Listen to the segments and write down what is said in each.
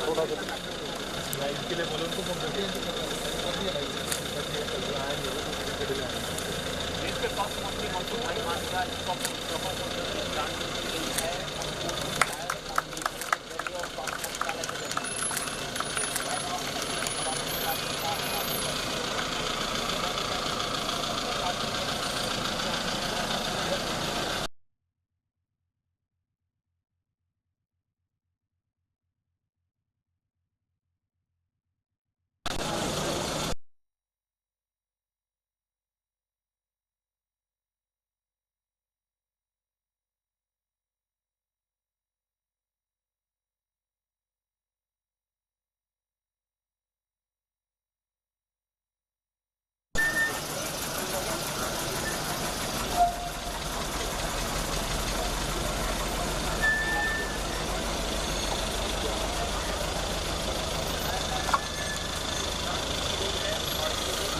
थोड़ा सा लाइट के लिए बोलो उनको फोन करके देश के स्वास्थ्य मंत्री मनसुख भाई मांडविया इसको जानकारी दी गई है।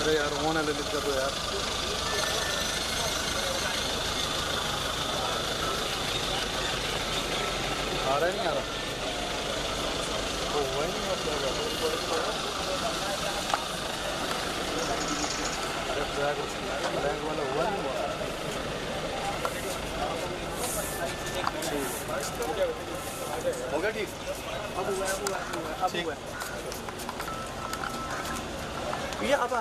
अरे यार फोन है लिख कर दो यार। आ रहा है नहीं आ रहा तो हुआ ही नहीं अपना ब्लैक वाला हुआ नहीं हो गया ठीक अब हुआ अब हुआ ये अब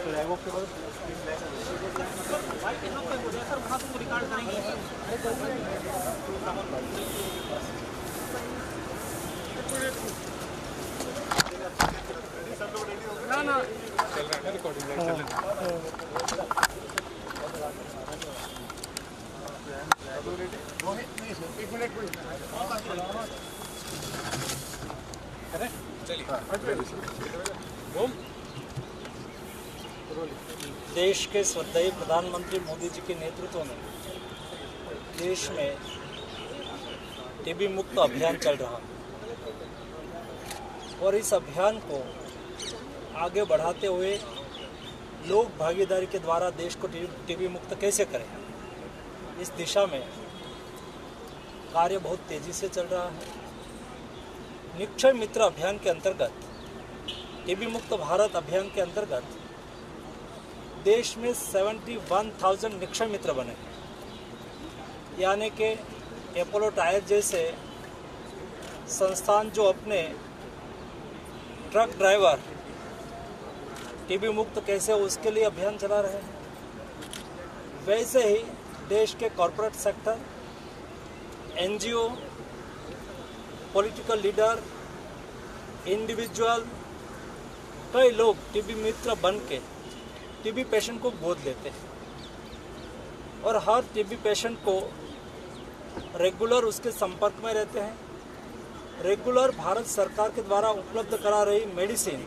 फ्लैगों के बाद रिकॉर्ड करेंगे ना चल रहा है रिकॉर्डिंग चल रहा है। चलिए देश के श्रद्धेय प्रधानमंत्री मोदी जी के नेतृत्व में देश में टीबी मुक्त अभियान चल रहा है और इस अभियान को आगे बढ़ाते हुए लोक भागीदारी के द्वारा देश को टीबी मुक्त कैसे करें, इस दिशा में कार्य बहुत तेजी से चल रहा है। निक्षय मित्र अभियान के अंतर्गत, टीबी मुक्त भारत अभियान के अंतर्गत देश में 71,000 निक्षय मित्र बने, यानी कि अपोलो टायर जैसे संस्थान जो अपने ट्रक ड्राइवर टीबी मुक्त कैसे हो उसके लिए अभियान चला रहे हैं, वैसे ही देश के corporate sector, NGO, political leader, individual, कई लोग टीबी मित्र बन के टीबी पेशेंट को गोद लेते हैं और हर टीबी पेशेंट को रेगुलर उसके संपर्क में रहते हैं। रेगुलर भारत सरकार के द्वारा उपलब्ध करा रही मेडिसिन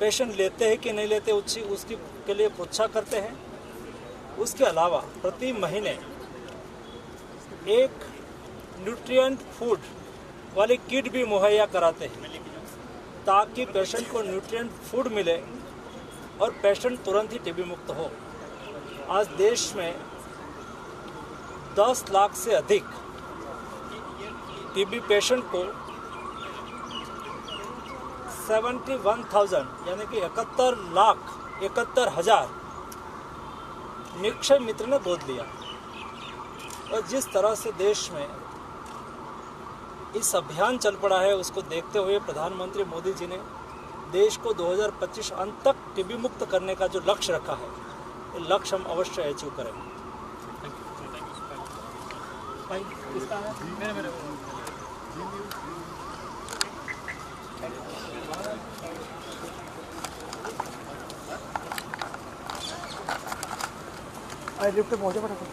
पेशेंट लेते हैं कि नहीं लेते उसकी के लिए पूछा करते हैं। उसके अलावा प्रति महीने एक न्यूट्रिएंट फूड वाली किट भी मुहैया कराते हैं ताकि पेशेंट को न्यूट्रिएंट फूड मिले और पेशेंट तुरंत ही टीबी मुक्त हो। आज देश में 10 लाख से अधिक टीबी पेशेंट को 71,000 यानी कि 71,71,000 निक्षय मित्र ने गोद लिया। और जिस तरह से देश में इस अभियान चल पड़ा है, उसको देखते हुए प्रधानमंत्री मोदी जी ने देश को 2025 अंत तक टीबी मुक्त करने का जो लक्ष्य रखा है, ये लक्ष्य हम अवश्य अचीव करेंगे। लिफ्ट पहुंचे फटाफट।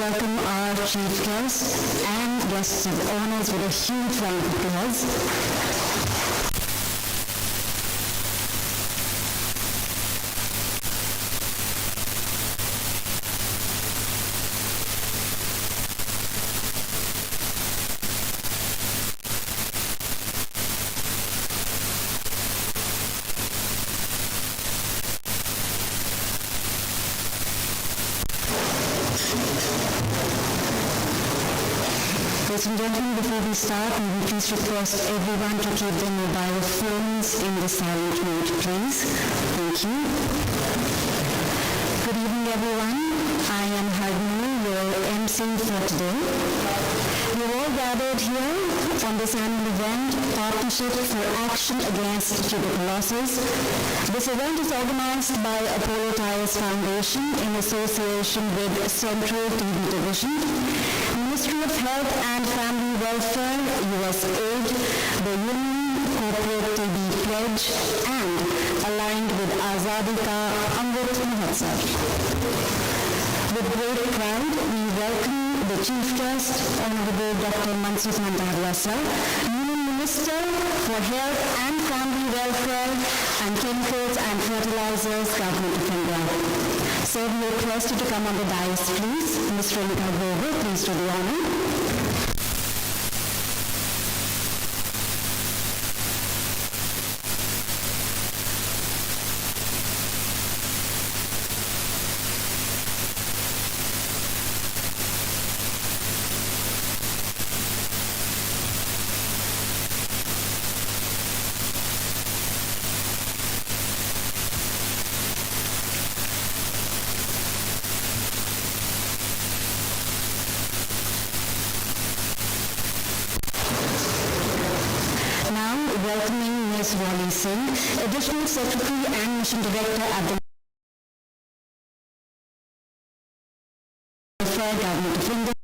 welcome our chief guest and guests of honors with a huge round of applause. Ladies and gentlemen, before we start, may we please request everyone to keep their mobile phones in the silent mode, please. Thank you. Good evening, everyone. I am Harmony, your MC for today. We are all gathered here on this annual event, Partnership for Action Against Tuberculosis. This event is organized by Tyres Foundation in association with Central TB Division, Ministry of Health and Family Welfare, USAID, the Union Corporate TB Pledge, and aligned with Azadi Ka Amrit Mahotsav. With great pride, we welcome the Chief Guest, Honorable Dr. Mansukh Mandaviya sir, Union Minister for Health and Family Welfare and Chemicals and Fertilizers, Government of India. Sir, we request you to come on the dais, please. Ms. Renika Grover, please do the honor. Now, welcoming Ms. Wally Singh, Additional Secretary and Mission Director at the Welfare, Government of India.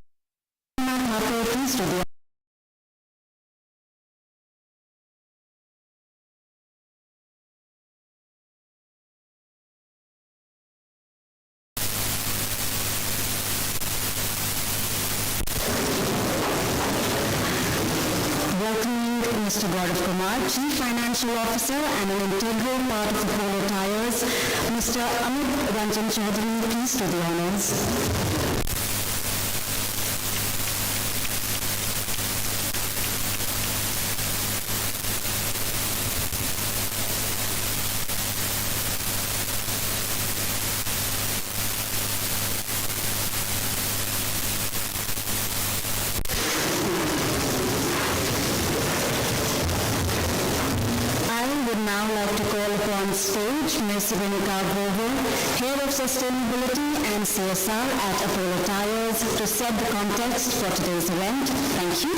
Please do the welcoming Mr. Gaurav Kumar, Chief Financial Officer and an integral part of Apollo Tyres, Mr. Amit Ranjan Chaudhary, please do the honors. I would now like to call upon stage Ms. Renika Grover, Head of Sustainability and CSR at Apollo Tyres, to set the context for today's event. Thank you.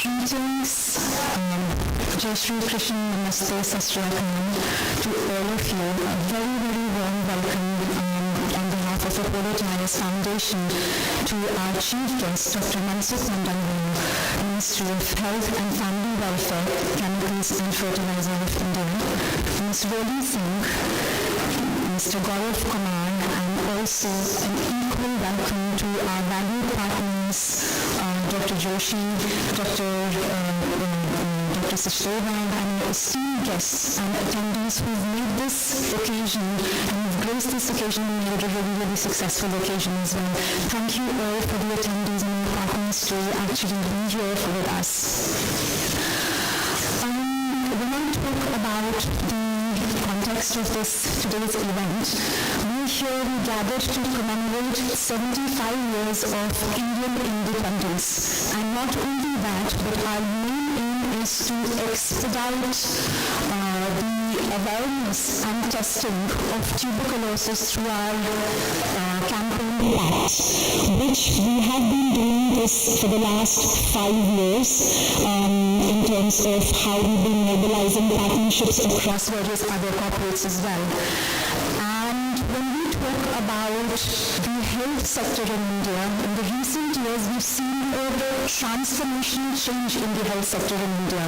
Greetings, Jai Shri Krishna, Namaste, Sasriyakam to all of you. A very, very warm welcome on behalf of Apollo Tyres Foundation to our Chief Guest, Dr. Mansukh Mandaviya, Ministry of Health and Family Welfare, Chemicals and Fertilizer of India, Ms. Wally Singh, Mr. Gaurav Kumar, and also an equal welcome to our valued partners, Dr. Joshi, Dr. Sachdeva, and esteemed guests and attendees who've made this occasion and who've graced this occasion and made it a really, really successful occasion as well. Thank you all for the attendees and your partners to actually be here with us. When I talk about the context of today's event, we gathered to commemorate 75 years of Indian independence. And not only that, but our main aim is to expedite the awareness and testing of tuberculosis through our campaign PAcT, which we have been doing this for the last 5 years in terms of how we've been mobilizing partnerships across various other corporates as well. And when we talk about the health sector in India, in the recent years, we've seen a transformational change in the health sector in India.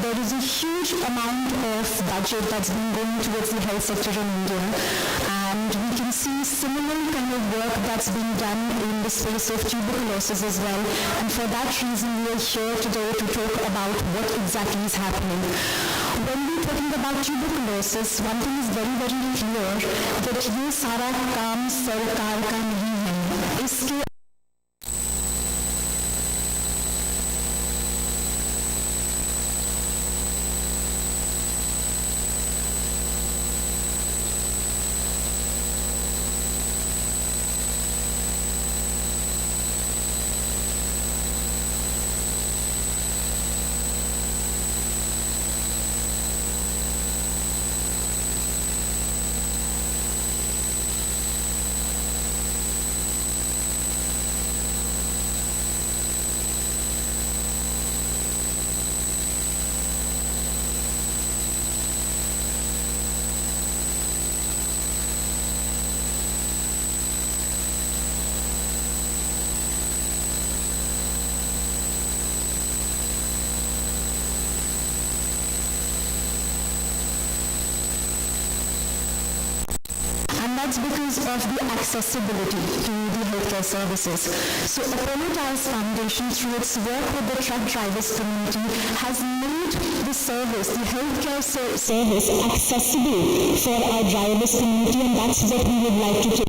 There is a huge amount of budget that's been going towards the health sector in India, and we can see similar kind of work that's being done in the space of tuberculosis as well. And for that reason, we are here today to talk about what exactly is happening. When we're talking about tuberculosis, one thing is very, very clear that ये सारा काम सरकार का नहीं है. इसके that's because of the accessibility to the healthcare services. So Tyres Foundation, through its work with the truck drivers community, has made the service, the healthcare service, accessible for our drivers community, and that's what we would like to take.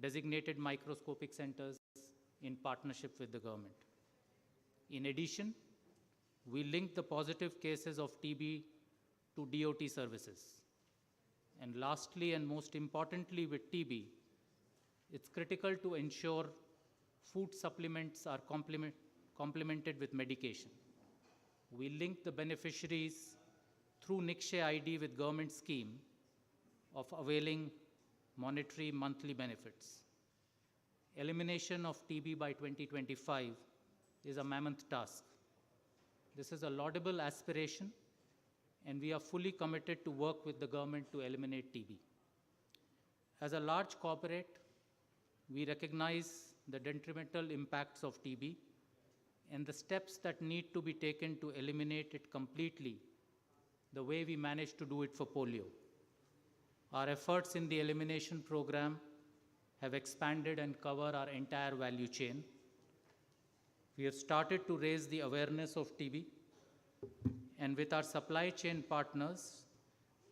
designated microscopic centers in partnership with the government. In addition, we linked the positive cases of TB to DOT services. And lastly, and most importantly with TB, it's critical to ensure food supplements are complemented with medication. We link the beneficiaries through Nikshay ID with government scheme of availing monetary monthly benefits. Elimination of TB by 2025 is a mammoth task. This is a laudable aspiration, and we are fully committed to work with the government to eliminate TB. As a large corporate, we recognize the detrimental impacts of TB and the steps that need to be taken to eliminate it completely, the way we managed to do it for polio. Our efforts in the elimination program have expanded and cover our entire value chain. We have started to raise the awareness of TB, and with our supply chain partners,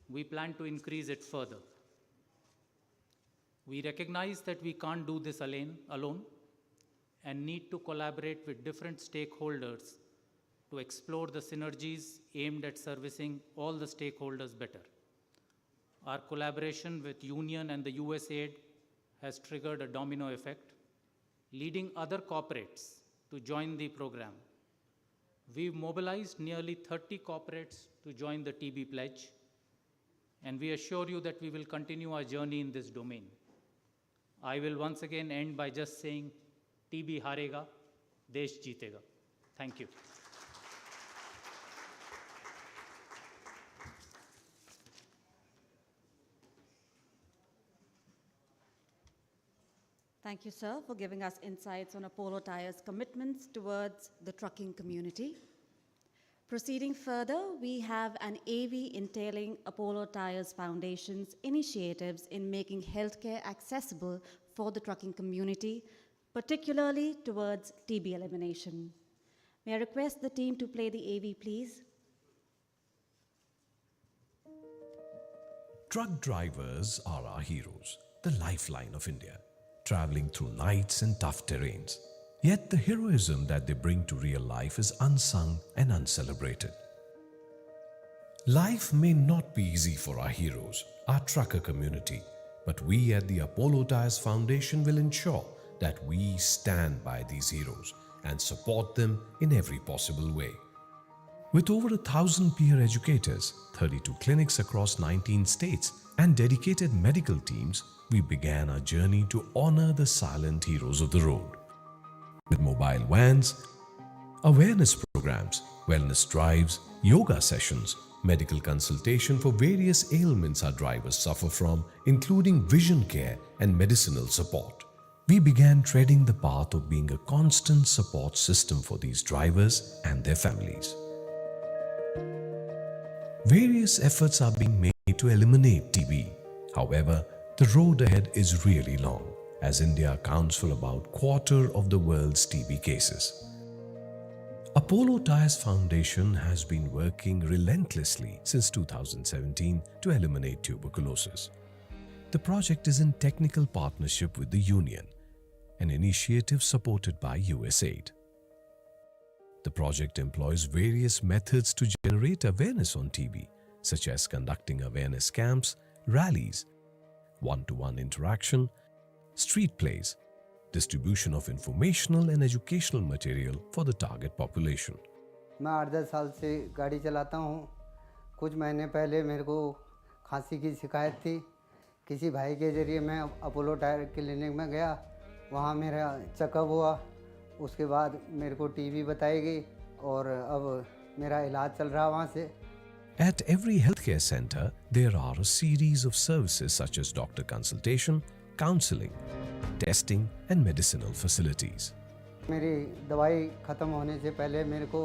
we plan to increase it further. We recognize that we can't do this alone and need to collaborate with different stakeholders to explore the synergies aimed at servicing all the stakeholders better. Our collaboration with Union and the USAID has triggered a domino effect, leading other corporates to join the program. We've mobilized nearly 30 corporates to join the TB pledge, and we assure you that we will continue our journey in this domain. I will once again end by just saying, TB harega, desh jeetega. Thank you. Thank you, sir, for giving us insights on Apollo Tyres' commitments towards the trucking community. Proceeding further, we have an AV entailing Apollo Tyres Foundation's initiatives in making healthcare accessible for the trucking community, particularly towards TB elimination. May I request the team to play the AV, please? Truck drivers are our heroes, the lifeline of India, traveling through nights and tough terrains. Yet the heroism that they bring to real life is unsung and uncelebrated. Life may not be easy for our heroes, our trucker community, but we at the Apollo Tyres Foundation will ensure that we stand by these heroes and support them in every possible way. With over 1,000 peer educators, 32 clinics across 19 states, and dedicated medical teams, we began our journey to honor the silent heroes of the road. With mobile vans, awareness programs, wellness drives, yoga sessions, medical consultation for various ailments our drivers suffer from, including vision care and medicinal support, we began treading the path of being a constant support system for these drivers and their families. Various efforts are being made to eliminate TB. However, the road ahead is really long, as India accounts for about a quarter of the world's TB cases. Apollo Tyres Foundation has been working relentlessly since 2017 to eliminate tuberculosis. The project is in technical partnership with the Union, an initiative supported by USAID. The project employs various methods to generate awareness on TB, such as conducting awareness camps, rallies, one-to-one interaction, street plays, distribution of informational and educational material for the target population. मैं 8-10 साल से गाड़ी चलाता हूँ। कुछ महीने पहले मेरे को खांसी की शिकायत थी। किसी भाई के ज़रिए मैं अपोलो टायर क्लिनिक में गया, वहाँ मेरा चेकअप हुआ। उसके बाद मेरे को टीबी बताई गई और अब मेरा इलाज चल रहा वहाँ से। At every healthcare center, there are a series of services such as doctor consultation, counseling, testing and medicinal facilities. मेरी दवाई ख़त्म होने से पहले मेरे को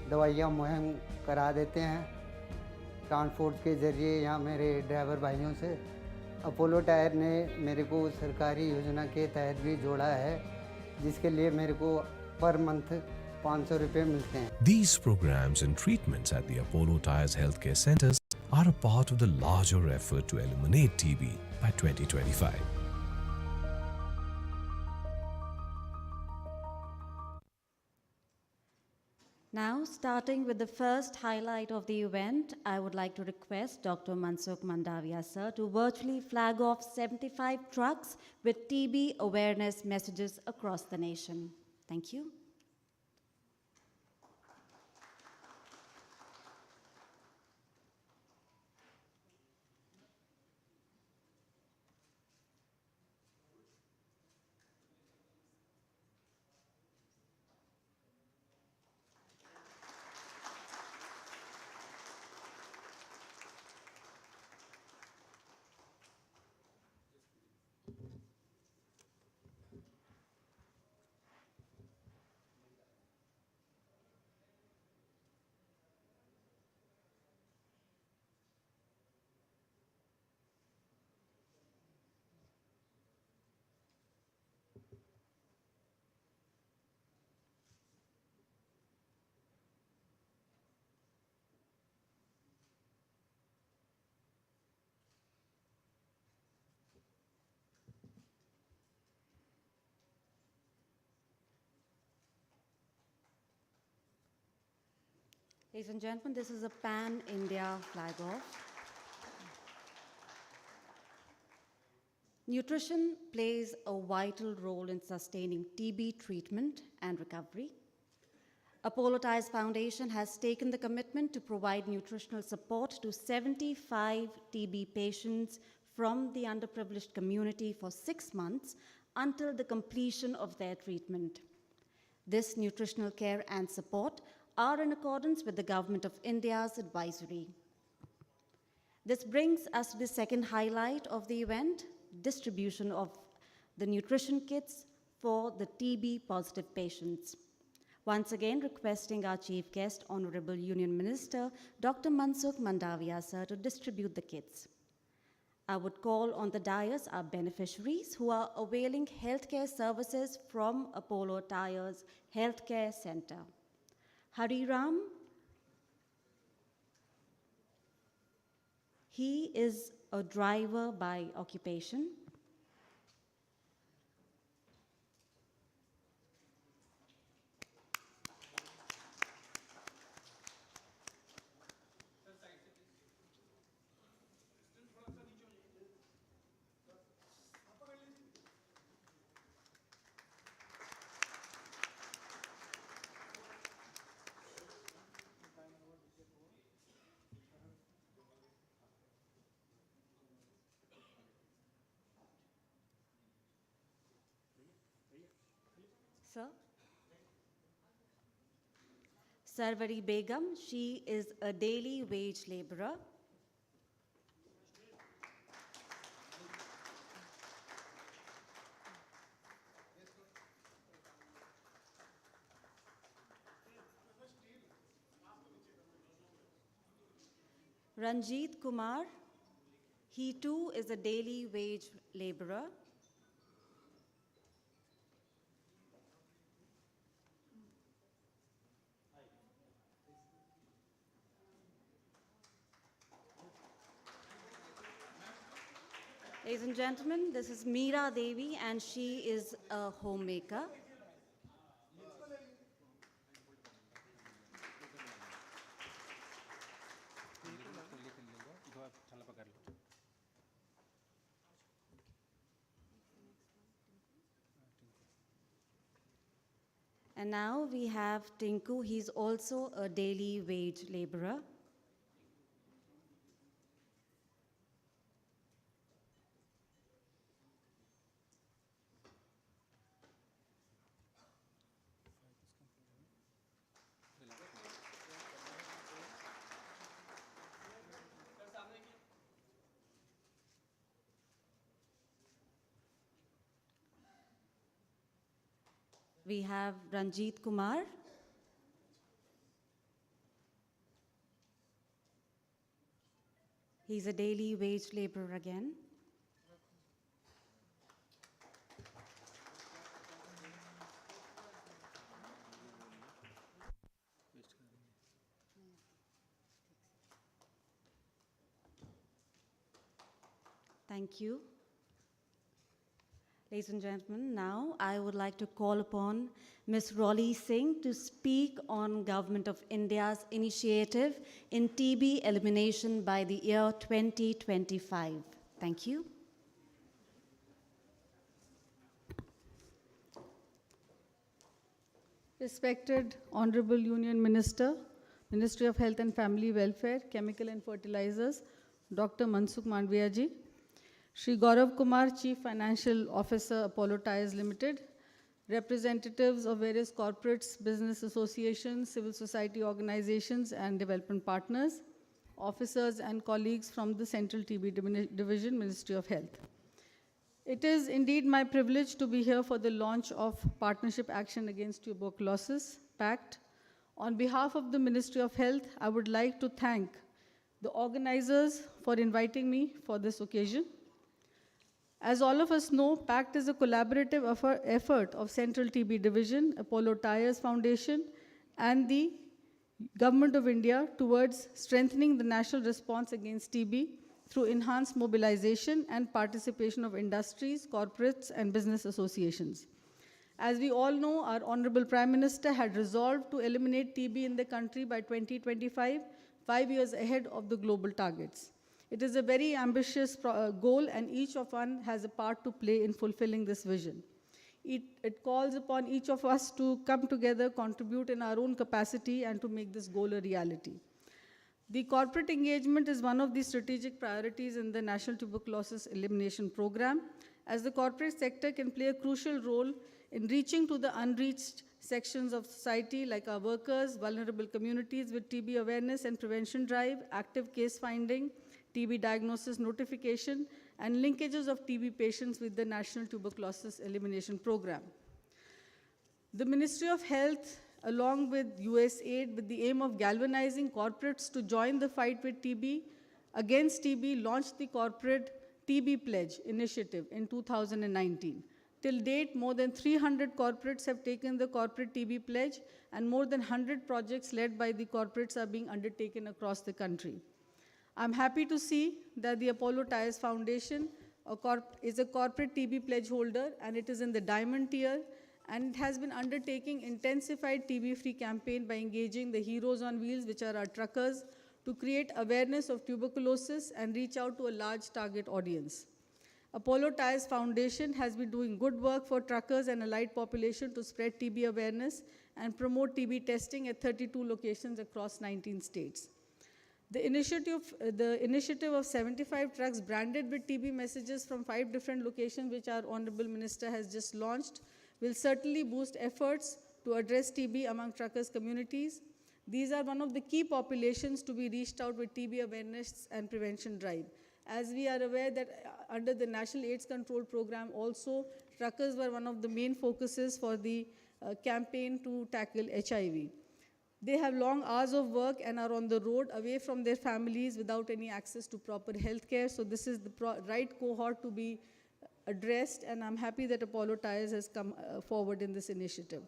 दवाइयाँ मुहैया करा देते हैं ट्रांसपोर्ट के ज़रिए या मेरे ड्राइवर भाइयों से। अपोलो टायर ने मेरे को सरकारी योजना के तहत भी जोड़ा है, जिसके लिए मेरे को पर मंथ 500 रुपये मिलते हैं। These programs and treatments at the Apollo Tyres healthcare centers are a part of the larger effort to eliminate TB by 2025. Now, starting with the first highlight of the event, I would like to request Dr. Mansukh Mandaviya, sir, to virtually flag off 75 trucks with TB awareness messages across the nation. Thank you. Ladies and gentlemen, this is a pan-India flag-off. Nutrition plays a vital role in sustaining TB treatment and recovery. Apollo Tyres Foundation has taken the commitment to provide nutritional support to 75 TB patients from the underprivileged community for 6 months until the completion of their treatment. This nutritional care and support are in accordance with the Government of India's advisory. This brings us to the second highlight of the event, distribution of the nutrition kits for the TB positive patients. Once again, requesting our chief guest, Honorable Union Minister, Dr. Mansukh Mandaviya, sir, to distribute the kits. I would call on the dais our beneficiaries who are availing healthcare services from Apollo Tyres Healthcare Center. Hari Ram, he is a driver by occupation. Sir? Sarvari Begum, she is a daily wage laborer. Ranjit Kumar, he too is a daily wage laborer. Ladies and gentlemen, this is Meera Devi, and she is a homemaker. And now we have Tinku, he's also a daily wage laborer. We have Ranjit Kumar. He's a daily wage laborer again. Thank you. Ladies and gentlemen, now I would like to call upon Ms. Rolly Singh to speak on Government of India's initiative in TB elimination by the year 2025. Thank you. Respected Honorable Union Minister, Ministry of Health and Family Welfare, Chemical and Fertilizers, Dr. Mansukh Mandaviya ji, Shri Gaurav Kumar, Chief Financial Officer, Apollo Tyres Limited, representatives of various corporates, business associations, civil society organizations, and development partners, officers and colleagues from the Central TB Division, Ministry of Health. It is indeed my privilege to be here for the launch of Partnership Action Against Tuberculosis, PAcT. On behalf of the Ministry of Health, I would like to thank the organizers for inviting me for this occasion. As all of us know, PAcT is a collaborative effort of Central TB Division, Apollo Tyres Foundation, and the Government of India towards strengthening the national response against TB through enhanced mobilization and participation of industries, corporates, and business associations. As we all know, our Honorable Prime Minister had resolved to eliminate TB in the country by 2025, 5 years ahead of the global targets. It is a very ambitious goal, and each of us has a part to play in fulfilling this vision. It calls upon each of us to come together, contribute in our own capacity, and to make this goal a reality. The corporate engagement is one of the strategic priorities in the National Tuberculosis Elimination Program, as the corporate sector can play a crucial role in reaching to the unreached sections of society like our workers, vulnerable communities with TB awareness and prevention drive, active case finding, TB diagnosis notification, and linkages of TB patients with the National Tuberculosis Elimination Program. The Ministry of Health, along with USAID, with the aim of galvanizing corporates to join the fight with TB, against TB, launched the Corporate TB Pledge initiative in 2019. Till date, more than 300 corporates have taken the Corporate TB Pledge, and more than 100 projects led by the corporates are being undertaken across the country. I'm happy to see that the Apollo Tyres Foundation is a corporate TB pledge holder, and it is in the diamond tier, and it has been undertaking intensified TB-free campaign by engaging the heroes on wheels, which are our truckers, to create awareness of tuberculosis and reach out to a large target audience. Apollo Tyres Foundation has been doing good work for truckers and allied population to spread TB awareness and promote TB testing at 32 locations across 19 states. The initiative of 75 trucks branded with TB messages from 5 different locations, which our Honorable Minister has just launched, will certainly boost efforts to address TB among truckers' communities. These are one of the key populations to be reached out with TB awareness and prevention drive. As we are aware that under the National AIDS Control Program also, truckers were one of the main focuses for the campaign to tackle HIV. They have long hours of work and are on the road away from their families without any access to proper health care. So this is the right cohort to be addressed, and I'm happy that Apollo Tyres has come forward in this initiative.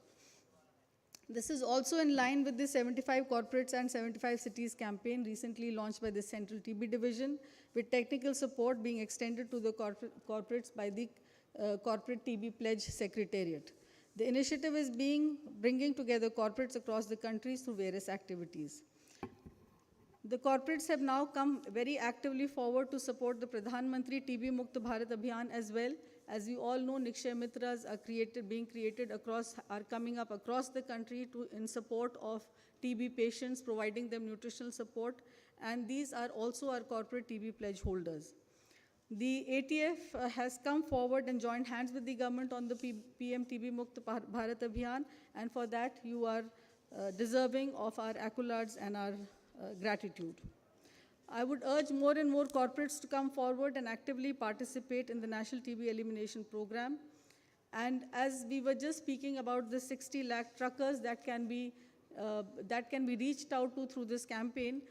This is also in line with the 75 Corporates and 75 Cities campaign recently launched by the Central TB Division, with technical support being extended to the corporates by the Corporate TB Pledge Secretariat. The initiative is bringing together corporates across the country through various activities. The corporates have now come very actively forward to support the Pradhan Mantri TB Mukt Bharat Abhiyan as well. As we all know, Nikshay Mitras are coming up across the country in support of TB patients, providing them nutritional support, and these are also our corporate TB pledge holders. The ATF has come forward and joined hands with the government on the PM TB Mukt Bharat Abhiyan, and for that you are deserving of our accolades and our gratitude. I would urge more and more corporates to come forward and actively participate in the National TB Elimination Program. And as we were just speaking about the 60 lakh truckers that can be reached out to through this campaign,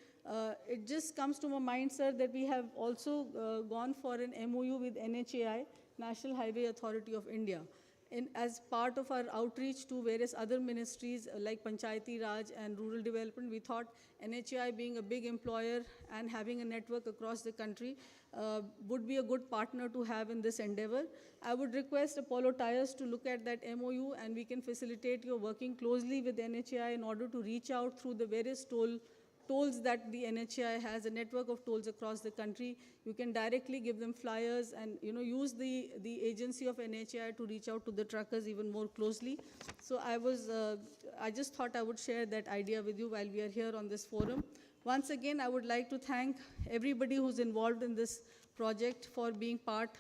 it just comes to my mind, sir, that we have also gone for an MOU with NHAI, National Highway Authority of India. as part of our outreach to various other ministries like Panchayati Raj and Rural Development, we thought NHI, being a big employer and having a network across the country, would be a good partner to have in this endeavor. I would request Apollo Tyres to look at that MOU, and we can facilitate your working closely with NHI in order to reach out through the various tolls that the NHI has, a network of tolls across the country. You can directly give them flyers and use the agency of NHI to reach out to the truckers even more closely. So I just thought I would share that idea with you while we are here on this forum. Once again, I would like to thank everybody who's involved in this project for being part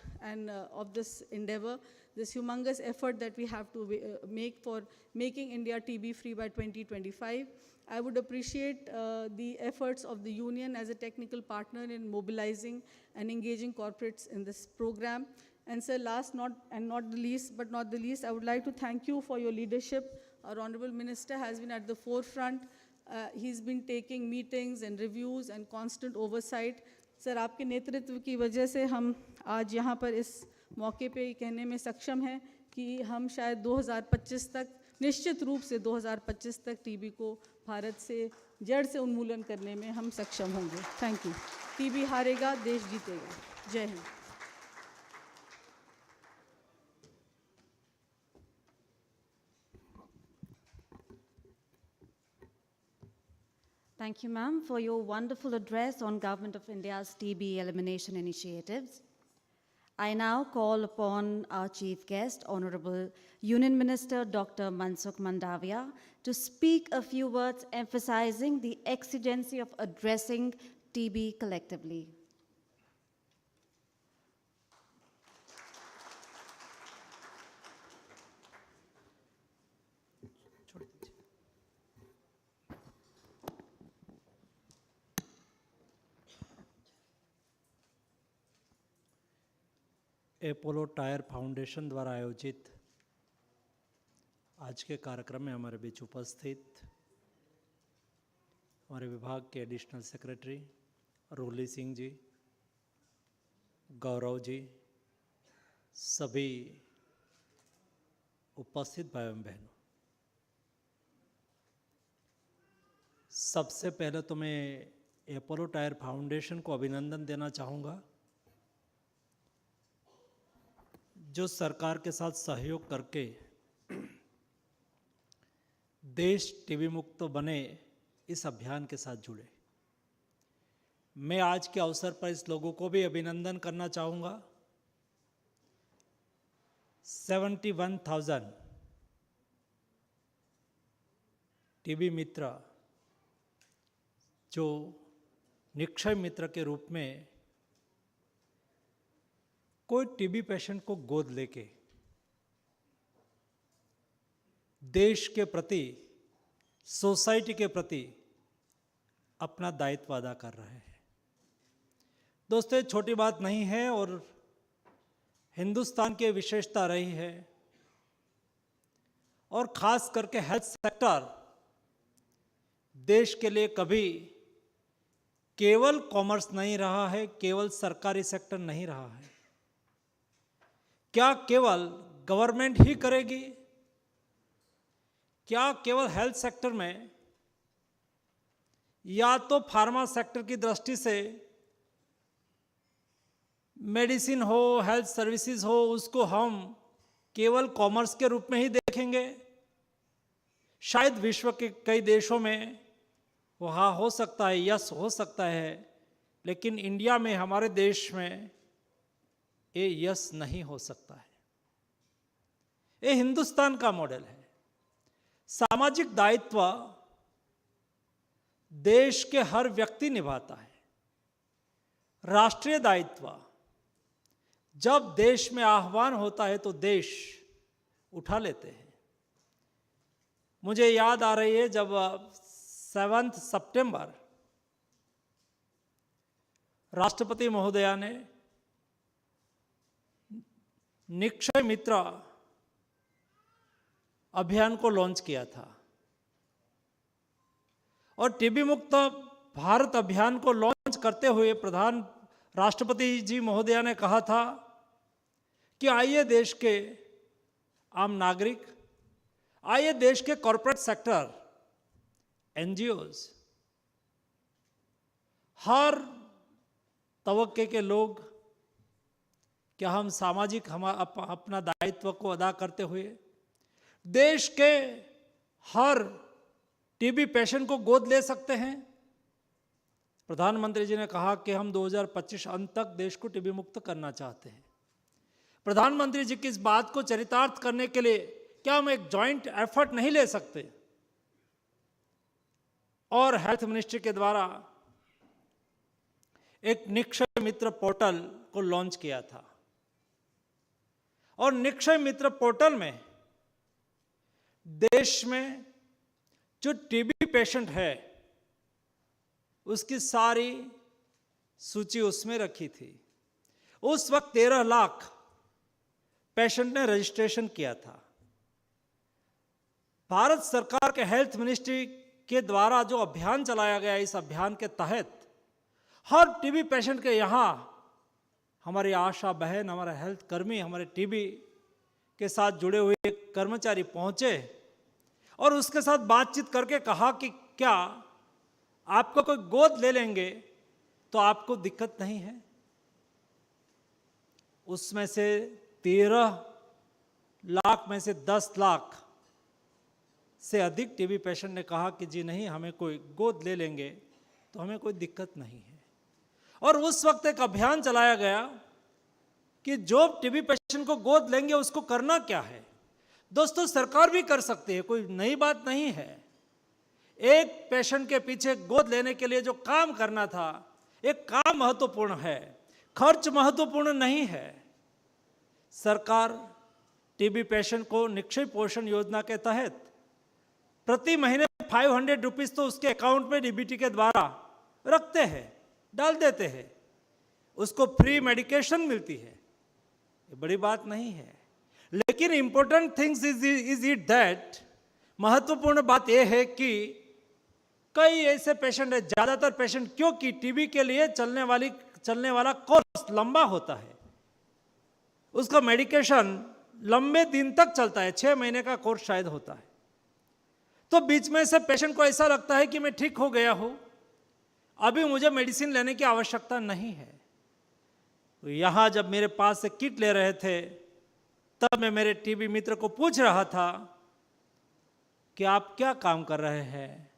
of this endeavor, this humongous effort that we have to make for making India TB free by 2025. I would appreciate the efforts of the union as a technical partner in mobilizing and engaging corporates in this program. And sir, last but not the least, I would like to thank you for your leadership. Our Honorable Minister has been at the forefront. He's been taking meetings and reviews and constant oversight. Sir, आपके नेतृत्व की वजह से हम आज यहाँ पर इस मौके पे कहने में सक्षम हैं कि हम शायद 2025 तक, निश्चित रूप से 2025 तक टीबी को भारत से जड़ से उन्मूलन करने में हम सक्षम होंगे। Thank you. टीबी हारेगा, देश जीतेगा। जय Hind. Thank you, ma'am, for your wonderful address on Government of India's TB elimination initiatives. I now call upon our chief guest, Honorable Union Minister Dr. Mansukh Mandaviya, to speak a few words emphasizing the exigency of addressing TB collectively. Apollo tyre foundation द्वारा आयोजित आज के कार्यक्रम में हमारे बीच उपस्थित हमारे विभाग के एडिशनल सेक्रेटरी रोली सिंह जी, गौरव जी, सभी उपस्थित भाई एवं बहनों, सबसे पहले तो मैं अपोलो टायर फाउंडेशन को अभिनंदन देना चाहूँगा, जो सरकार के साथ सहयोग करके देश टीबी मुक्त बने इस अभियान के साथ जुड़े। मैं आज के अवसर पर इस लोगों को भी अभिनंदन करना चाहूँगा। 71,000 टीबी मित्र जो निक्षय मित्र के रूप में कोई टीबी पेशेंट को गोद लेके देश के प्रति, सोसाइटी के प्रति अपना दायित्व अदा कर रहे हैं। दोस्तों, छोटी बात नहीं है और हिंदुस्तान की विशेषता रही है और खास करके हेल्थ सेक्टर देश के लिए कभी केवल कॉमर्स नहीं रहा है, केवल सरकारी सेक्टर नहीं रहा है। क्या केवल गवर्नमेंट ही करेगी? क्या केवल हेल्थ सेक्टर में, या तो फार्मा सेक्टर की दृष्टि से मेडिसिन हो, हेल्थ सर्विसेज हो, उसको हम केवल कॉमर्स के रूप में ही देखेंगे? शायद विश्व के कई देशों में वहाँ हो सकता है, यस हो सकता है, लेकिन इंडिया में, हमारे देश में ये यस नहीं हो सकता है। ये हिंदुस्तान का मॉडल है। सामाजिक दायित्व देश के हर व्यक्ति निभाता है। राष्ट्रीय दायित्व जब देश में आह्वान होता है तो देश उठा लेते हैं। मुझे याद आ रही है जब 7 सितंबर राष्ट्रपति महोदया ने निक्षय मित्र अभियान को लॉन्च किया था और टीबी मुक्त भारत अभियान को लॉन्च करते हुए राष्ट्रपति जी महोदया ने कहा था कि आइए देश के आम नागरिक, आइए देश के कॉरपोरेट सेक्टर, एनजीओज, हर तबके के लोग, क्या हम सामाजिक अपना दायित्व को अदा करते हुए देश के हर टीबी पेशेंट को गोद ले सकते हैं? प्रधानमंत्री जी ने कहा कि हम 2025 अंत तक देश को टीबी मुक्त करना चाहते हैं। प्रधानमंत्री जी की इस बात को चरितार्थ करने के लिए क्या हम एक जॉइंट एफर्ट नहीं ले सकते? और हेल्थ मिनिस्ट्री के द्वारा एक निक्षय मित्र पोर्टल को लॉन्च किया था, और निक्षय मित्र पोर्टल में देश में जो टीबी पेशेंट है उसकी सारी सूची उसमें रखी थी। उस वक्त 13 लाख पेशेंट ने रजिस्ट्रेशन किया था। भारत सरकार के हेल्थ मिनिस्ट्री के द्वारा जो अभियान चलाया गया, इस अभियान के तहत हर टीबी पेशेंट के यहाँ हमारी आशा बहन, हमारे हेल्थ कर्मी, हमारे टीबी के साथ जुड़े हुए कर्मचारी पहुंचे और उसके साथ बातचीत करके कहा कि क्या आपको कोई गोद ले लेंगे तो आपको दिक्कत नहीं है? उसमें से 13 लाख में से 10 लाख से अधिक टीबी पेशेंट ने कहा कि जी नहीं, हमें कोई गोद ले लेंगे तो हमें कोई दिक्कत नहीं है। और उस वक्त एक अभियान चलाया गया कि जो टीबी पेशेंट को गोद लेंगे उसको करना क्या है। दोस्तों, सरकार भी कर सकती है, कोई नई बात नहीं है। एक पेशेंट के पीछे गोद लेने के लिए जो काम करना था, एक काम महत्वपूर्ण है, खर्च महत्वपूर्ण नहीं है। सरकार टीबी पेशेंट को निक्षय पोषण योजना के तहत प्रति महीने 500 रुपीज तो उसके अकाउंट में डीबीटी के द्वारा रखते हैं, डाल देते हैं, उसको फ्री मेडिकेशन मिलती है। ये बड़ी बात नहीं है, लेकिन important things is it that, महत्वपूर्ण बात यह है कि कई ऐसे पेशेंट है, ज्यादातर पेशेंट, क्योंकि टीबी के लिए चलने वाला कोर्स लंबा होता है, उसका मेडिकेशन लंबे दिन तक चलता है, 6 महीने का कोर्स शायद होता है। तो बीच में से पेशेंट को ऐसा लगता है कि मैं ठीक हो गया हूं, अभी मुझे मेडिसिन लेने की आवश्यकता नहीं है। तो यहां जब मेरे पास से किट ले रहे थे, तब मैं मेरे टीबी मित्र को पूछ रहा था कि आप क्या काम कर रहे हैं?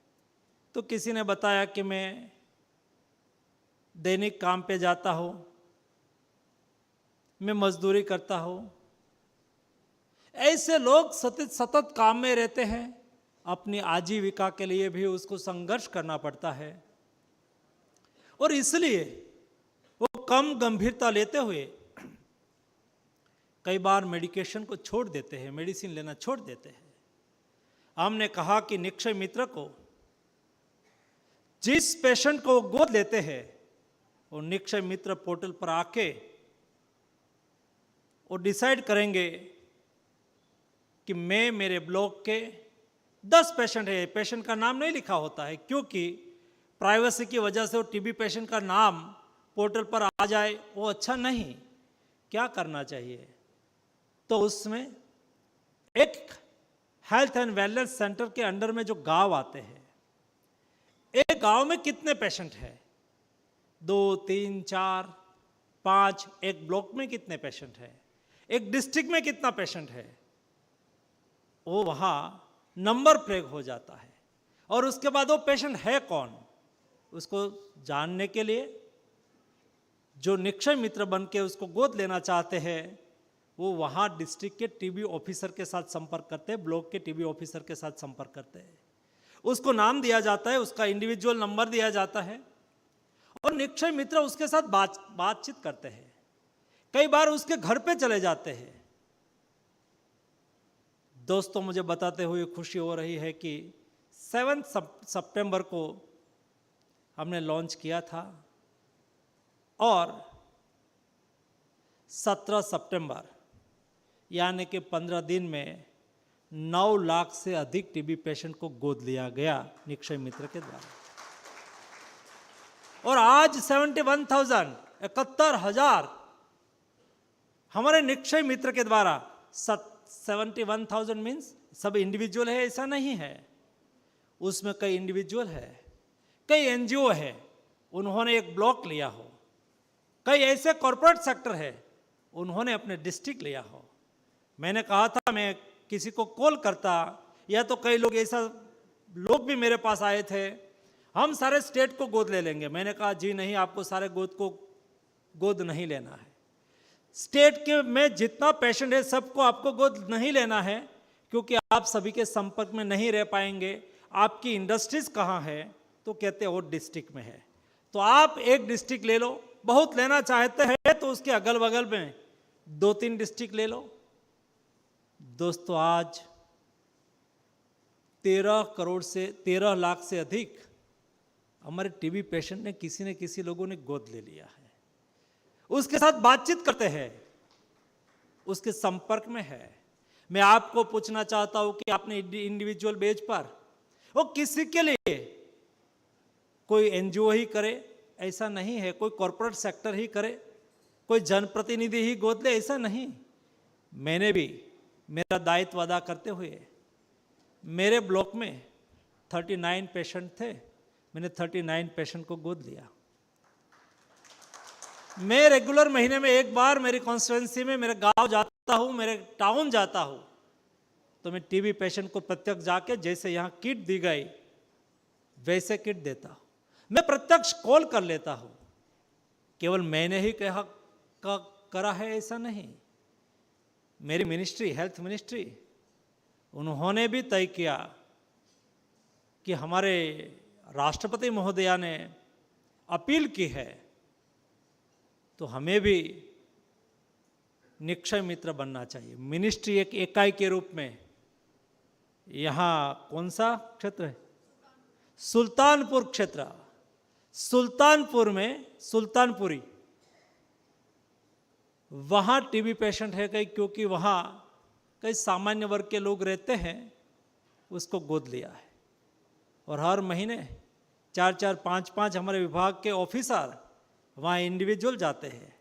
तो किसी ने बताया कि मैं दैनिक काम पे जाता हूं, मैं मजदूरी करता हूं। ऐसे लोग सतत काम में रहते हैं, अपनी आजीविका के लिए भी उसको संघर्ष करना पड़ता है, और इसलिए वो कम गंभीरता लेते हुए कई बार मेडिकेशन को छोड़ देते हैं, मेडिसिन लेना छोड़ देते हैं। हमने कहा कि निक्षय मित्र को, जिस पेशेंट को गोद लेते हैं, वो निक्षय मित्र पोर्टल पर आके वो डिसाइड करेंगे कि मैं, मेरे ब्लॉक के 10 पेशेंट है, पेशेंट का नाम नहीं लिखा होता है क्योंकि प्राइवेसी की वजह से वो टीबी पेशेंट का नाम पोर्टल पर आ जाए, वो अच्छा नहीं। क्या करना चाहिए? तो उसमें एक हेल्थ एंड वेलनेस सेंटर के अंडर में जो गांव आते हैं, एक गांव में कितने पेशेंट हैं, 2, 3, 4, 5, एक ब्लॉक में कितने पेशेंट हैं, एक डिस्ट्रिक्ट में कितना पेशेंट है, वो वहां नंबर प्लेग हो जाता है। और उसके बाद वो पेशेंट है कौन, उसको जानने के लिए जो निक्षय मित्र बन के उसको गोद लेना चाहते हैं, वो वहाँ डिस्ट्रिक्ट के टीबी ऑफिसर के साथ संपर्क करते हैं, ब्लॉक के टीबी ऑफिसर के साथ संपर्क करते हैं, उसको नाम दिया जाता है, उसका इंडिविजुअल नंबर दिया जाता है, और निक्षय मित्र उसके साथ बातचीत करते हैं। कई बार उसके घर पे चले जाते हैं। दोस्तों, मुझे बताते हुए खुशी हो रही है कि 7 सितंबर को हमने लॉन्च किया था, और 17 सितंबर यानी कि 15 दिन में 9 लाख से अधिक टीबी पेशेंट को गोद लिया गया निक्षय मित्र के द्वारा। और आज 71,000 हमारे निक्षय मित्र के द्वारा 71,000 मीन्स सब इंडिविजुअल है, ऐसा नहीं है। उसमें कई इंडिविजुअल है, कई एनजीओ है, उन्होंने एक ब्लॉक लिया हो, कई ऐसे कॉरपोरेट सेक्टर है, उन्होंने अपने डिस्ट्रिक्ट लिया हो। मैंने कहा था मैं किसी को कॉल करता, या तो कई लोग ऐसा लोग भी मेरे पास आए थे, हम सारे स्टेट को गोद ले लेंगे। मैंने कहा जी नहीं, आपको सारे गोद नहीं लेना है। स्टेट के में जितना पेशेंट है सबको आपको गोद नहीं लेना है, क्योंकि आप सभी के संपर्क में नहीं रह पाएंगे। आपकी इंडस्ट्रीज कहाँ है, तो कहते हैं वो डिस्ट्रिक्ट में है। तो आप एक डिस्ट्रिक्ट ले लो, बहुत लेना चाहते हैं तो उसके अगल बगल में 2-3 डिस्ट्रिक्ट ले लो। दोस्तों, आज 13 लाख से अधिक हमारे टीबी पेशेंट ने किसी न किसी लोगों ने गोद ले लिया है। उसके साथ बातचीत करते हैं, उसके संपर्क में है। मैं आपको पूछना चाहता हूं कि आपने इंडिविजुअल बेस पर वो किसी के लिए कोई एनजीओ ही करे, ऐसा नहीं है। कोई कॉरपोरेट सेक्टर ही करे, कोई जनप्रतिनिधि ही गोद ले, ऐसा नहीं। मैंने भी मेरा दायित्व अदा करते हुए, मेरे ब्लॉक में 39 पेशेंट थे, मैंने 39 पेशेंट को गोद लिया। मैं रेगुलर महीने में एक बार मेरी कॉन्स्टिट्यूएंसी में मेरे गांव जाता हूं, मेरे टाउन जाता हूं, तो मैं टीबी पेशेंट को प्रत्यक्ष जाके, जैसे यहां किट दी गई वैसे किट देता हूं। मैं प्रत्यक्ष कॉल कर लेता हूं। केवल मैंने ही करा है ऐसा नहीं। मेरी मिनिस्ट्री, हेल्थ मिनिस्ट्री, उन्होंने भी तय किया कि हमारे राष्ट्रपति महोदया ने अपील की है, तो हमें भी निक्षय मित्र बनना चाहिए। मिनिस्ट्री एक इकाई के रूप में, यहाँ कौन सा क्षेत्र है? सुल्तानपुर क्षेत्र। सुल्तानपुर में सुल्तानपुरी, वहाँ टीबी पेशेंट है कई, क्योंकि वहाँ कई सामान्य वर्ग के लोग रहते हैं, उसको गोद लिया है। और हर महीने 4-4, 5-5 हमारे विभाग के ऑफिसर वहाँ इंडिविजुअल जाते हैं,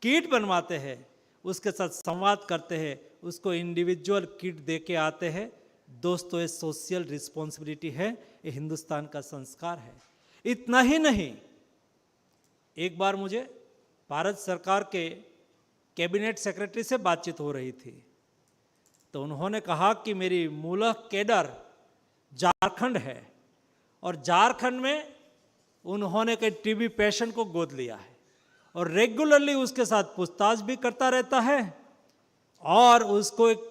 किट बनवाते हैं, उसके साथ संवाद करते हैं, उसको इंडिविजुअल किट दे के आते हैं। दोस्तों, ये सोशल रिस्पॉन्सिबिलिटी है, ये हिंदुस्तान का संस्कार है। इतना ही नहीं, एक बार मुझे भारत सरकार के कैबिनेट सेक्रेटरी से बातचीत हो रही थी, तो उन्होंने कहा कि मेरी मूल कैडर झारखंड है, और झारखंड में उन्होंने कई टीबी पेशेंट को गोद लिया है, और रेगुलरली उसके साथ पूछताछ भी करता रहता है, और उसको एक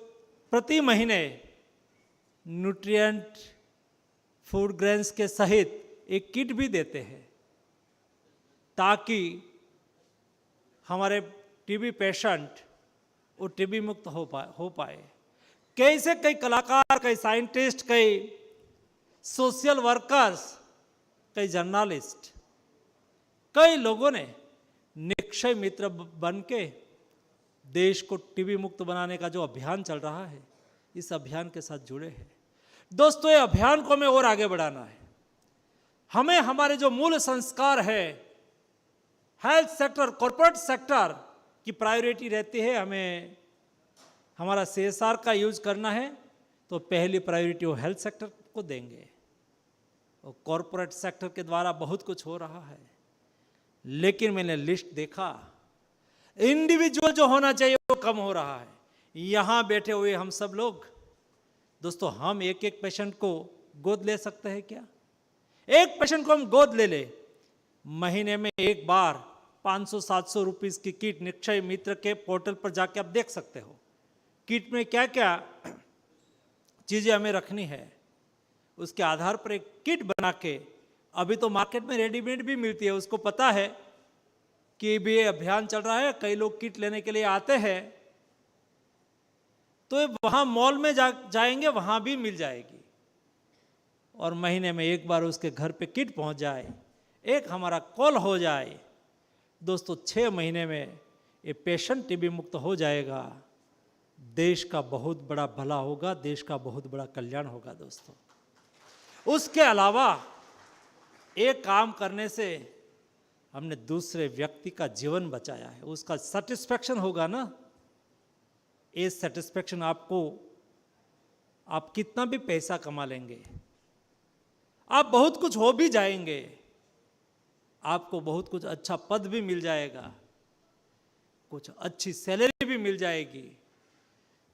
प्रति महीने न्यूट्रिएंट फूड ग्रेन्स के सहित एक किट भी देते हैं, ताकि हमारे टीबी पेशेंट वो टीबी मुक्त हो पाए। कैसे कई कलाकार, कई साइंटिस्ट, कई सोशल वर्कर्स, कई जर्नलिस्ट, कई लोगों ने निक्षय मित्र बन के देश को टीबी मुक्त बनाने का जो अभियान चल रहा है, इस अभियान के साथ जुड़े हैं। दोस्तों, ये अभियान को हमें और आगे बढ़ाना है। हमें हमारे जो मूल संस्कार है, हेल्थ सेक्टर, कॉर्पोरेट सेक्टर की प्रायोरिटी रहती है। हमें हमारा CSR का यूज करना है, तो पहली प्रायोरिटी वो हेल्थ सेक्टर को देंगे। और कॉर्पोरेट सेक्टर के द्वारा बहुत कुछ हो रहा है, लेकिन मैंने लिस्ट देखा, इंडिविजुअल जो होना चाहिए वो कम हो रहा है। यहाँ बैठे हुए हम सब लोग, दोस्तों, हम एक एक पेशेंट को गोद ले सकते हैं क्या? एक पेशेंट को हम गोद ले, महीने में एक बार 500-700 रुपीस की किट निक्षय मित्र के पोर्टल पर जाके आप देख सकते हो। किट में क्या क्या चीज़ें हमें रखनी है, उसके आधार पर एक किट बना के, अभी तो मार्केट में रेडीमेड भी मिलती है, उसको पता है कि भी ये अभियान चल रहा है, कई लोग किट लेने के लिए आते हैं, तो वहाँ मॉल में जाएंगे, वहाँ भी मिल जाएगी। और महीने में एक बार उसके घर पे किट पहुँच जाए, एक हमारा कॉल हो जाए, दोस्तों 6 महीने में ये पेशेंट टीबी मुक्त हो जाएगा। देश का बहुत बड़ा भला होगा, देश का बहुत बड़ा कल्याण होगा। दोस्तों, उसके अलावा एक काम करने से हमने दूसरे व्यक्ति का जीवन बचाया है, उसका सेटिस्फैक्शन होगा ना। एज सेटिस्फेक्शन आपको, आप कितना भी पैसा कमा लेंगे, आप बहुत कुछ हो भी जाएंगे, आपको बहुत कुछ अच्छा पद भी मिल जाएगा, कुछ अच्छी सैलरी भी मिल जाएगी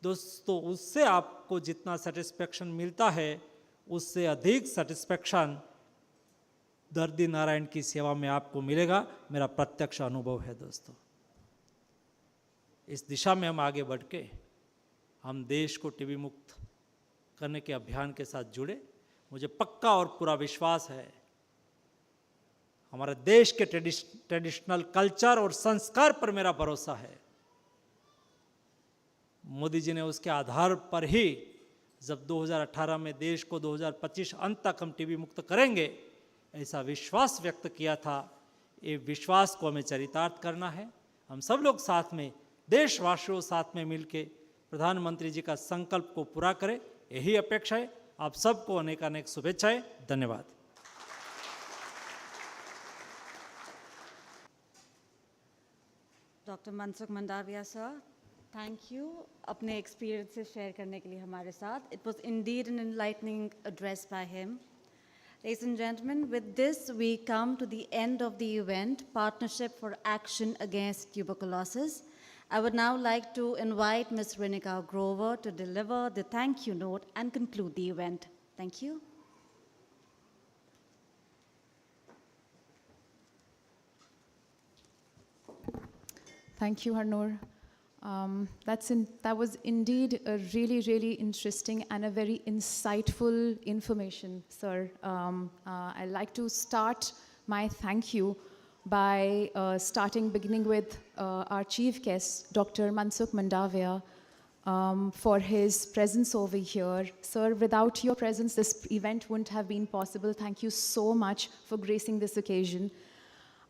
दोस्तों, उससे आपको जितना सेटिस्फेक्शन मिलता है उससे अधिक सेटिस्फेक्शन दर्दी नारायण की सेवा में आपको मिलेगा। मेरा प्रत्यक्ष अनुभव है दोस्तों। इस दिशा में हम आगे बढ़ के हम देश को टीबी मुक्त करने के अभियान के साथ जुड़े। मुझे पक्का और पूरा विश्वास है, हमारे देश के ट्रेडिशनल कल्चर और संस्कार पर मेरा भरोसा है। मोदी जी ने उसके आधार पर ही जब 2018 में देश को 2025 अंत तक हम टीबी मुक्त करेंगे ऐसा विश्वास व्यक्त किया था। ये विश्वास को हमें चरितार्थ करना है। हम सब लोग साथ में, देशवासियों साथ में मिलके प्रधानमंत्री जी का संकल्प को पूरा करें, यही अपेक्षा है। आप सबको अनेक अनेक शुभेच्छाएं। धन्यवाद। Doctor Mansukh Mandaviya sir, thank you अपने एक्सपीरियंसेस शेयर करने के लिए हमारे साथ। It was Indeed N enlightening address by him. Ladies and gentlemen, with this we come to the end of the event, Partnership for Action Against Tuberculosis. I would now like to invite Ms. Renika Grover to deliver the thank you note and conclude the event. Thank you. Thank you, Harnoor. That was indeed a really, really interesting and a very insightful information, sir. I'd like to start my thank you by beginning with our chief guest, Dr. Mansukh Mandaviya, for his presence over here. Sir, without your presence, this event wouldn't have been possible. Thank you so much for gracing this occasion.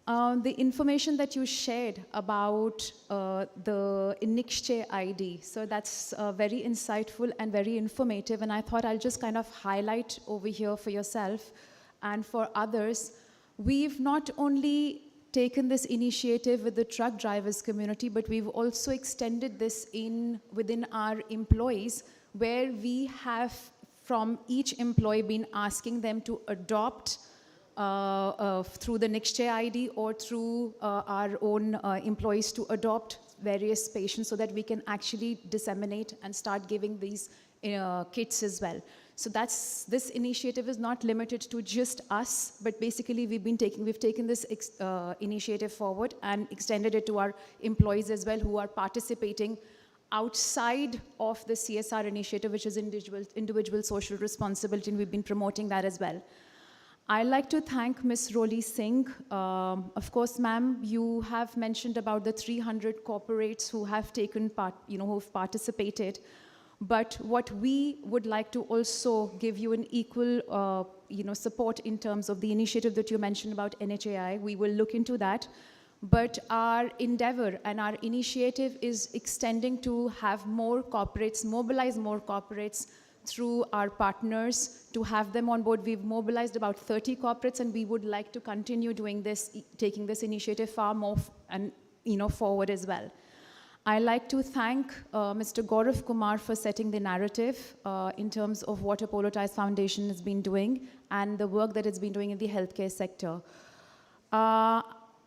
The information that you shared about the Inixche ID, so that's very insightful and very informative, and I thought I'll just kind of highlight over here for yourself and for others. We've not only taken this initiative with the truck drivers community, but we've also extended this within our employees, where we have from each employee been asking them to adopt through the Nixche ID or through our own employees to adopt various patients so that we can actually disseminate and start giving these kits as well. So this initiative is not limited to just us, but basically we've taken this initiative forward and extended it to our employees as well who are participating outside of the CSR initiative, which is individual social responsibility, and we've been promoting that as well. I'd like to thank Ms. Roli Singh. Of course, ma'am, you have mentioned about the 300 corporates who have taken part, who've participated. But what we would like to also give you an equal, support in terms of the initiative that you mentioned about NHAI. We will look into that. But our endeavor and our initiative is extending to have more corporates, mobilize more corporates through our partners to have them on board. We've mobilized about 30 corporates, and we would like to continue doing this, taking this initiative far more and forward as well. I like to thank Mr. Gaurav Kumar for setting the narrative in terms of what Apollo Tyres Foundation has been doing and the work that it's been doing in the healthcare sector.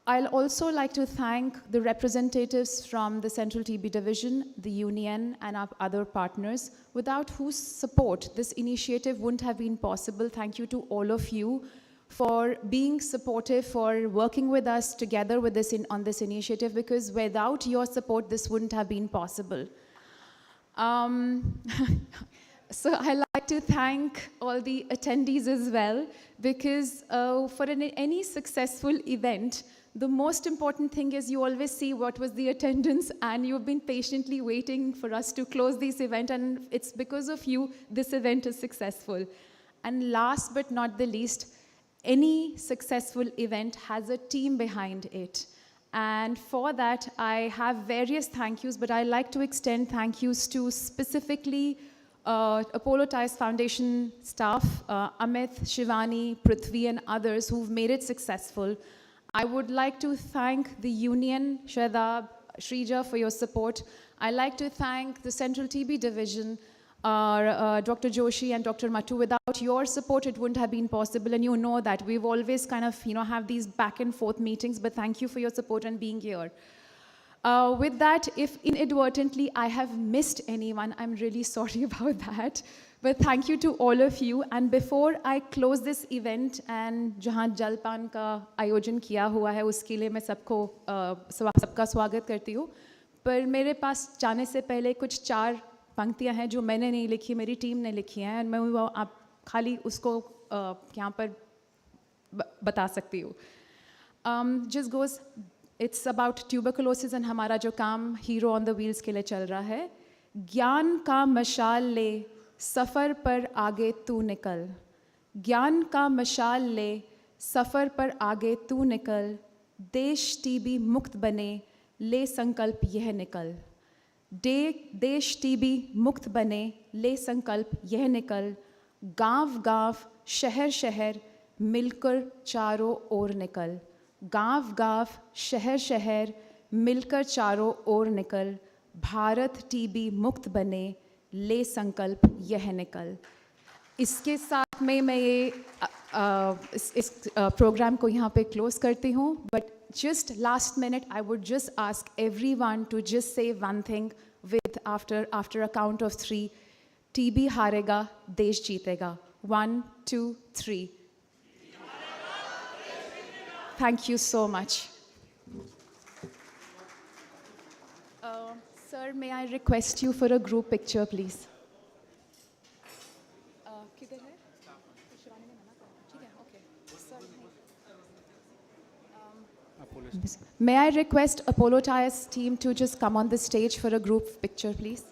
I'll also like to thank the representatives from the Central TB Division, the Union, and our other partners, without whose support this initiative wouldn't have been possible. Thank you to all of you for being supportive, for working with us together with on this initiative, because without your support, this wouldn't have been possible. So I like to thank all the attendees as well, because for any successful event, the most important thing is you always see what was the attendance, and you've been patiently waiting for us to close this event, and it's because of you this event is successful. And last but not the least, any successful event has a team behind it. And for that, I have various thank yous, but I like to extend thank yous to specifically Apollo Tyres Foundation staff, Amit, Shivani, Prithvi, and others who've made it successful. I would like to thank the union, Shadab, Shrija, for your support. I'd like to thank the Central TB Division, Dr. Joshi and Dr. Matu. Without your support, it wouldn't have been possible, and you know that. We've always kind of, have these back and forth meetings, but thank you for your support and being here. With that, if inadvertently I have missed anyone, I'm really sorry about that. But thank you to all of you. And before I close this event, and जहाँ जलपान का आयोजन किया हुआ है, उसके लिए मैं सबका स्वागत करती हूँ. पर मेरे पास जाने से पहले कुछ 4 पंक्तियाँ हैं जो मैंने नहीं लिखी, मेरी टीम ने लिखी हैं, और मैं आप खाली उसको यहाँ पर बता सकती हूँ. Just goes, it's about tuberculosis, and हमारा जो काम हीरो ऑन द व्हील्स के लिए चल रहा है. ज्ञान का मशाल ले सफ़र पर आगे तू निकल, ज्ञान का मशाल ले सफ़र पर आगे तू निकल, देश टीबी मुक्त बने ले संकल्प यह निकल, देश टीबी मुक्त बने ले संकल्प यह निकल, गांव गांव शहर शहर मिलकर चारों ओर निकल, गांव गांव शहर शहर मिलकर चारों ओर निकल, भारत टीबी मुक्त बने ले संकल्प यह निकल. इसके साथ में मैं ये इस प्रोग्राम को यहाँ पे क्लोज करती हूँ. But just last minute, I would just ask everyone to just say one thing with after a count of 3. TB हारेगा, देश जीतेगा. 1, 2, 3. Thank you so much. Sir, may I request you for a group picture, please? किधर है? शिवानी ने मना करा. ठीक है, okay. Sir, may I request Apollo Tyres team to just come on the stage for a group picture, please?